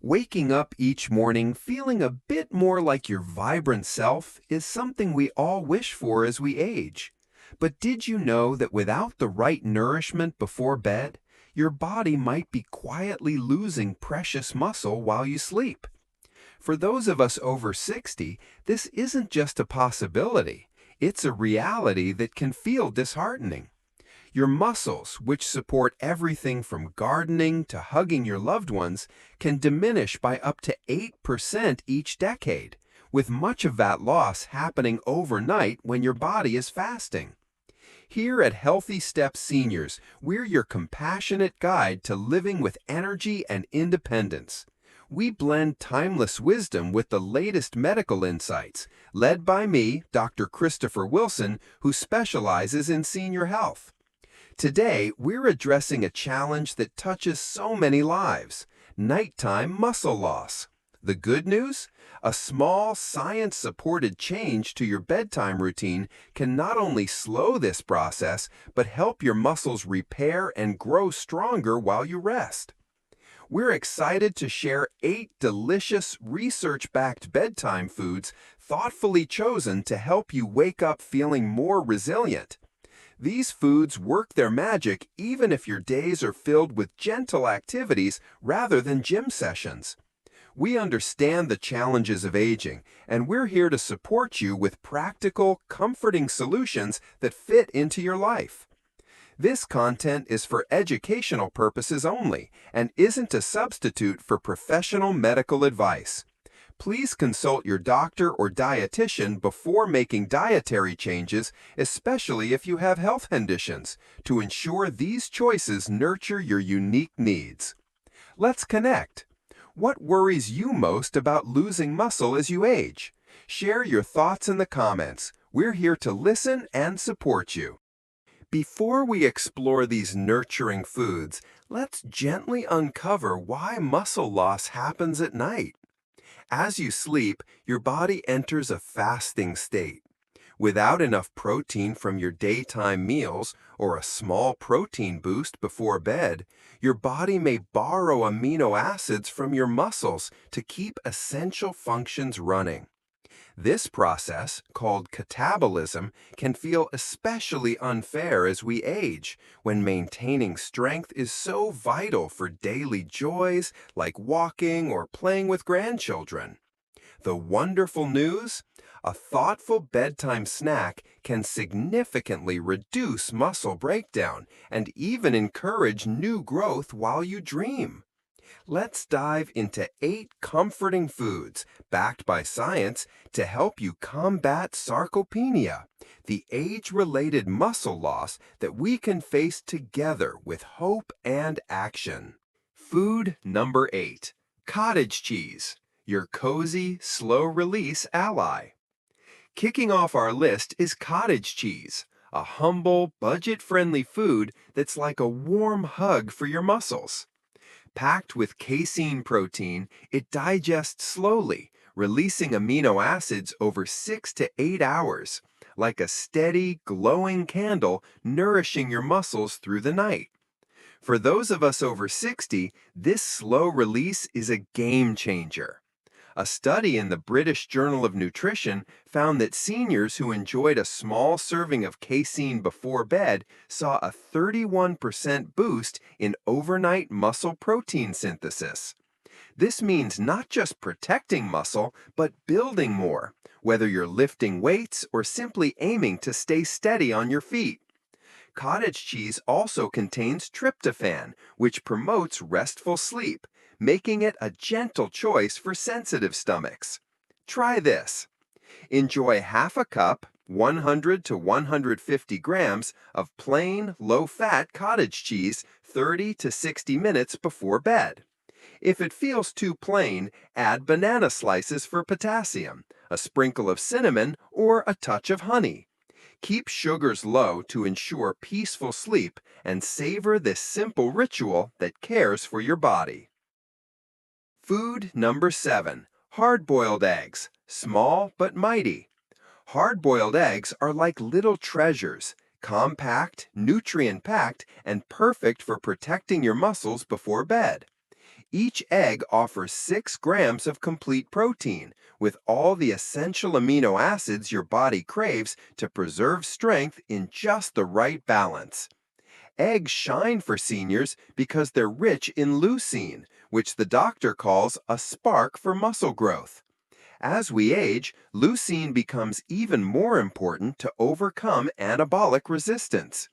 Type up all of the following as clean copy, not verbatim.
Waking up each morning feeling a bit more like your vibrant self is something we all wish for as we age. But did you know that without the right nourishment before bed, your body might be quietly losing precious muscle while you sleep? For those of us over 60, this isn't just a possibility, it's a reality that can feel disheartening. Your muscles, which support everything from gardening to hugging your loved ones, can diminish by up to 8% each decade, with much of that loss happening overnight when your body is fasting. Here at Healthy Steps Seniors, we're your compassionate guide to living with energy and independence. We blend timeless wisdom with the latest medical insights, led by me, Dr. Christopher Wilson, who specializes in senior health. Today, we're addressing a challenge that touches so many lives: nighttime muscle loss. The good news? A small, science-supported change to your bedtime routine can not only slow this process, but help your muscles repair and grow stronger while you rest. We're excited to share 8 delicious, research-backed bedtime foods thoughtfully chosen to help you wake up feeling more resilient. These foods work their magic even if your days are filled with gentle activities rather than gym sessions. We understand the challenges of aging, and we're here to support you with practical, comforting solutions that fit into your life. This content is for educational purposes only and isn't a substitute for professional medical advice. Please consult your doctor or dietitian before making dietary changes, especially if you have health conditions, to ensure these choices nurture your unique needs. Let's connect. What worries you most about losing muscle as you age? Share your thoughts in the comments. We're here to listen and support you. Before we explore these nurturing foods, let's gently uncover why muscle loss happens at night. As you sleep, your body enters a fasting state. Without enough protein from your daytime meals or a small protein boost before bed, your body may borrow amino acids from your muscles to keep essential functions running. This process, called catabolism, can feel especially unfair as we age, when maintaining strength is so vital for daily joys like walking or playing with grandchildren. The wonderful news? A thoughtful bedtime snack can significantly reduce muscle breakdown and even encourage new growth while you dream. Let's dive into 8 comforting foods, backed by science, to help you combat sarcopenia, the age-related muscle loss that we can face together with hope and action. Food number 8. Cottage cheese, your cozy, slow-release ally. Kicking off our list is cottage cheese, a humble, budget-friendly food that's like a warm hug for your muscles. Packed with casein protein, it digests slowly, releasing amino acids over 6 to 8 hours, like a steady, glowing candle nourishing your muscles through the night. For those of us over 60, this slow release is a game changer. A study in the British Journal of Nutrition found that seniors who enjoyed a small serving of casein before bed saw a 31% boost in overnight muscle protein synthesis. This means not just protecting muscle, but building more, whether you're lifting weights or simply aiming to stay steady on your feet. Cottage cheese also contains tryptophan, which promotes restful sleep, making it a gentle choice for sensitive stomachs. Try this. Enjoy half a cup, 100 to 150 grams, of plain, low-fat cottage cheese 30 to 60 minutes before bed. If it feels too plain, add banana slices for potassium, a sprinkle of cinnamon, or a touch of honey. Keep sugars low to ensure peaceful sleep and savor this simple ritual that cares for your body. Food number 7. Hard-boiled eggs, small but mighty. Hard-boiled eggs are like little treasures, compact, nutrient-packed, and perfect for protecting your muscles before bed. Each egg offers 6 grams of complete protein, with all the essential amino acids your body craves to preserve strength in just the right balance. Eggs shine for seniors because they're rich in leucine, which the doctor calls a spark for muscle growth. As we age, leucine becomes even more important to overcome anabolic resistance.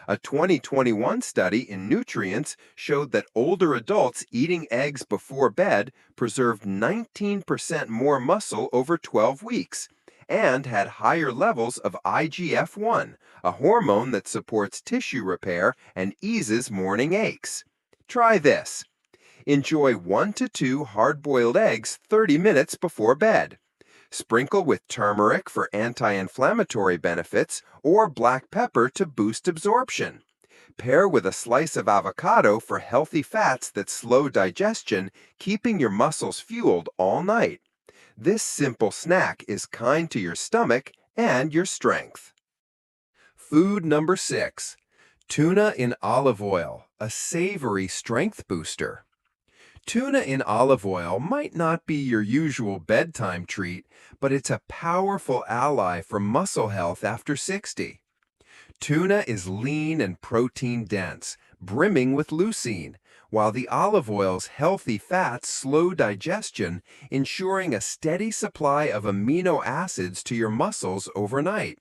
A 2021 study in Nutrients showed that older adults eating eggs before bed preserved 19% more muscle over 12 weeks and had higher levels of IGF-1, a hormone that supports tissue repair and eases morning aches. Try this. Enjoy 1 to 2 hard-boiled eggs 30 minutes before bed. Sprinkle with turmeric for anti-inflammatory benefits or black pepper to boost absorption. Pair with a slice of avocado for healthy fats that slow digestion, keeping your muscles fueled all night. This simple snack is kind to your stomach and your strength. Food number 6. Tuna in olive oil, a savory strength booster. Tuna in olive oil might not be your usual bedtime treat, but it's a powerful ally for muscle health after 60. Tuna is lean and protein-dense, brimming with leucine, while the olive oil's healthy fats slow digestion, ensuring a steady supply of amino acids to your muscles overnight.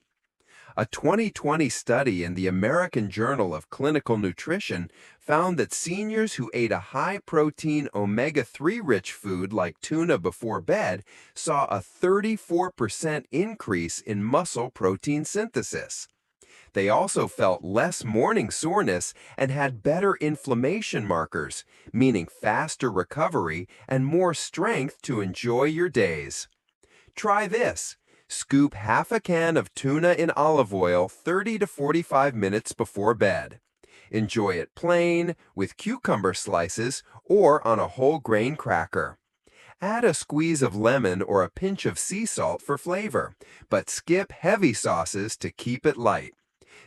A 2020 study in the American Journal of Clinical Nutrition found that seniors who ate a high-protein omega-3 rich food like tuna before bed saw a 34% increase in muscle protein synthesis. They also felt less morning soreness and had better inflammation markers, meaning faster recovery and more strength to enjoy your days. Try this. Scoop half a can of tuna in olive oil 30 to 45 minutes before bed. Enjoy it plain, with cucumber slices, or on a whole grain cracker. Add a squeeze of lemon or a pinch of sea salt for flavor, but skip heavy sauces to keep it light.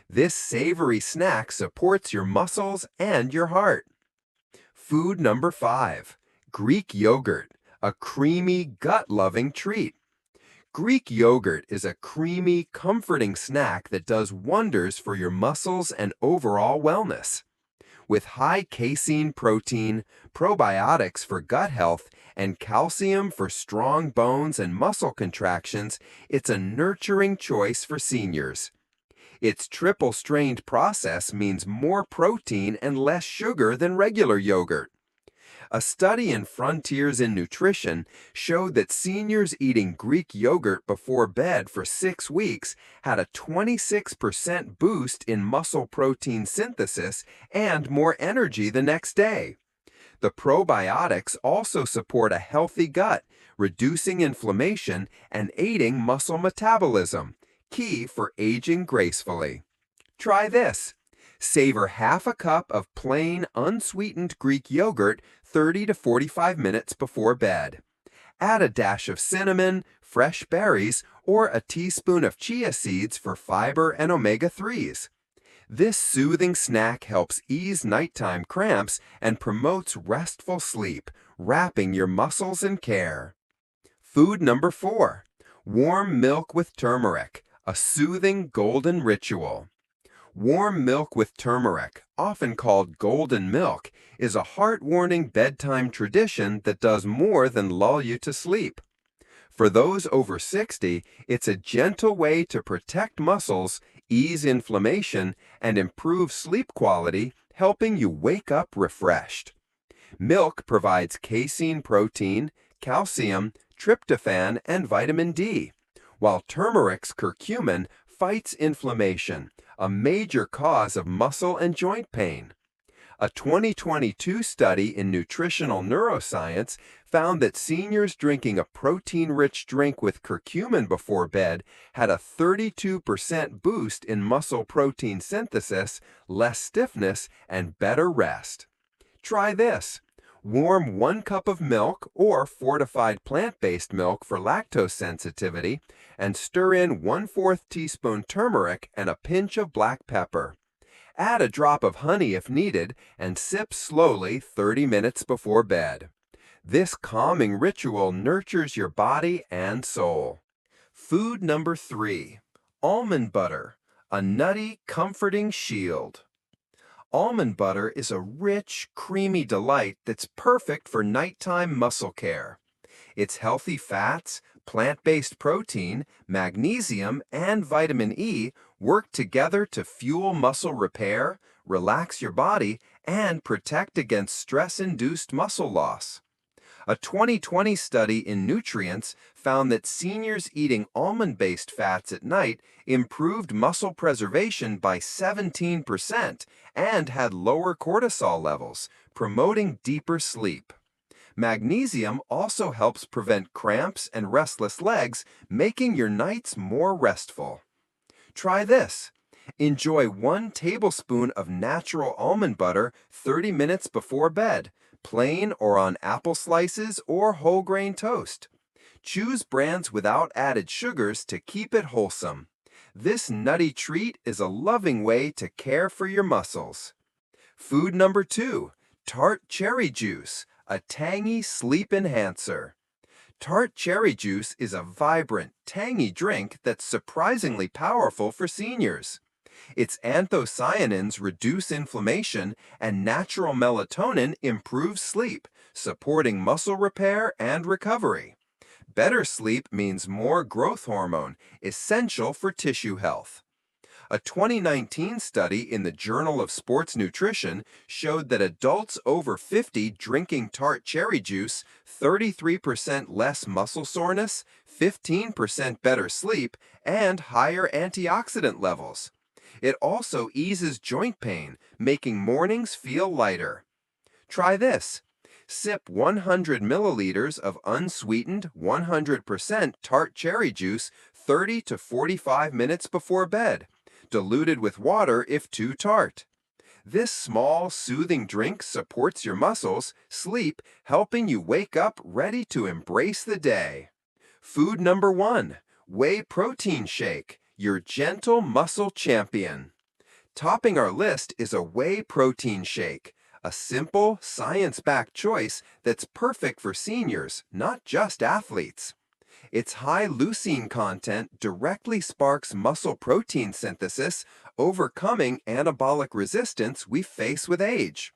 This savory snack supports your muscles and your heart. Food number 5. Greek yogurt, a creamy, gut-loving treat. Greek yogurt is a creamy, comforting snack that does wonders for your muscles and overall wellness. With high casein protein, probiotics for gut health, and calcium for strong bones and muscle contractions, it's a nurturing choice for seniors. Its triple-strained process means more protein and less sugar than regular yogurt. A study in Frontiers in Nutrition showed that seniors eating Greek yogurt before bed for 6 weeks had a 26% boost in muscle protein synthesis and more energy the next day. The probiotics also support a healthy gut, reducing inflammation and aiding muscle metabolism, key for aging gracefully. Try this. Savor half a cup of plain, unsweetened Greek yogurt 30 to 45 minutes before bed. Add a dash of cinnamon, fresh berries, or a teaspoon of chia seeds for fiber and omega-3s. This soothing snack helps ease nighttime cramps and promotes restful sleep, wrapping your muscles in care. Food number 4. Warm milk with turmeric, a soothing golden ritual. Warm milk with turmeric, often called golden milk, is a heart-warming bedtime tradition that does more than lull you to sleep. For those over 60, it's a gentle way to protect muscles, ease inflammation, and improve sleep quality, helping you wake up refreshed. Milk provides casein protein, calcium, tryptophan, and vitamin D, while turmeric's curcumin fights inflammation, a major cause of muscle and joint pain. A 2022 study in Nutritional Neuroscience found that seniors drinking a protein-rich drink with curcumin before bed had a 32% boost in muscle protein synthesis, less stiffness, and better rest. Try this. Warm 1 cup of milk or fortified plant-based milk for lactose sensitivity and stir in 1/4 teaspoon turmeric and a pinch of black pepper. Add a drop of honey if needed and sip slowly 30 minutes before bed. This calming ritual nurtures your body and soul. Food number 3. Almond butter, a nutty, comforting shield. Almond butter is a rich, creamy delight that's perfect for nighttime muscle care. Its healthy fats, plant-based protein, magnesium, and vitamin E work together to fuel muscle repair, relax your body, and protect against stress-induced muscle loss. A 2020 study in Nutrients found that seniors eating almond-based fats at night improved muscle preservation by 17% and had lower cortisol levels, promoting deeper sleep. Magnesium also helps prevent cramps and restless legs, making your nights more restful. Try this. Enjoy 1 tablespoon of natural almond butter 30 minutes before bed, plain or on apple slices or whole grain toast. Choose brands without added sugars to keep it wholesome. This nutty treat is a loving way to care for your muscles. Food number 2. Tart cherry juice, a tangy sleep enhancer. Tart cherry juice is a vibrant, tangy drink that's surprisingly powerful for seniors. Its anthocyanins reduce inflammation and natural melatonin improves sleep, supporting muscle repair and recovery. Better sleep means more growth hormone, essential for tissue health. A 2019 study in the Journal of Sports Nutrition showed that adults over 50 drinking tart cherry juice 33% less muscle soreness, 15% better sleep, and higher antioxidant levels. It also eases joint pain, making mornings feel lighter. Try this. Sip 100 milliliters of unsweetened 100% tart cherry juice 30 to 45 minutes before bed, diluted with water if too tart. This small, soothing drink supports your muscles, sleep, helping you wake up ready to embrace the day. Food number 1. Whey protein shake, your gentle muscle champion. Topping our list is a whey protein shake, a simple, science-backed choice that's perfect for seniors, not just athletes. Its high leucine content directly sparks muscle protein synthesis, overcoming anabolic resistance we face with age.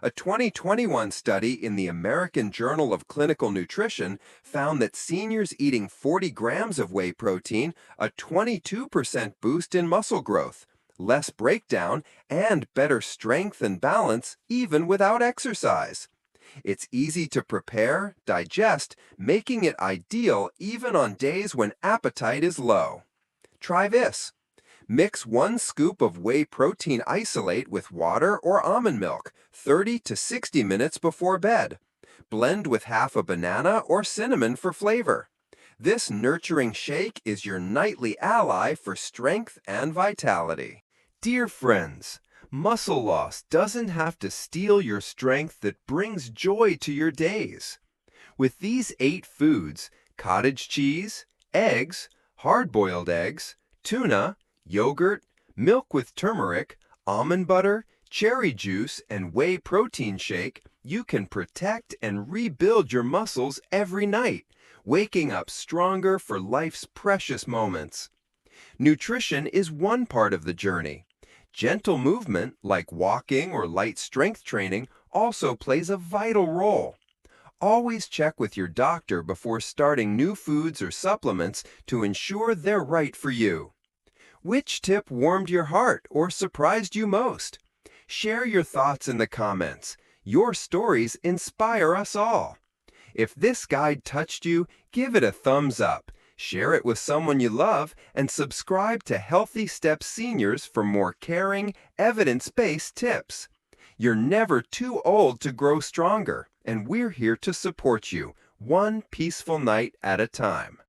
A 2021 study in the American Journal of Clinical Nutrition found that seniors eating 40 grams of whey protein a 22% boost in muscle growth, less breakdown, and better strength and balance even without exercise. It's easy to prepare, digest, making it ideal even on days when appetite is low. Try this. Mix 1 scoop of whey protein isolate with water or almond milk 30 to 60 minutes before bed. Blend with half a banana or cinnamon for flavor. This nurturing shake is your nightly ally for strength and vitality. Dear friends, muscle loss doesn't have to steal your strength that brings joy to your days. With these 8 foods, cottage cheese, eggs, hard-boiled eggs, tuna, yogurt, milk with turmeric, almond butter, cherry juice, and whey protein shake, you can protect and rebuild your muscles every night, waking up stronger for life's precious moments. Nutrition is one part of the journey. Gentle movement, like walking or light strength training, also plays a vital role. Always check with your doctor before starting new foods or supplements to ensure they're right for you. Which tip warmed your heart or surprised you most? Share your thoughts in the comments. Your stories inspire us all. If this guide touched you, give it a thumbs up, share it with someone you love, and subscribe to Healthy Steps Seniors for more caring, evidence-based tips. You're never too old to grow stronger, and we're here to support you, one peaceful night at a time.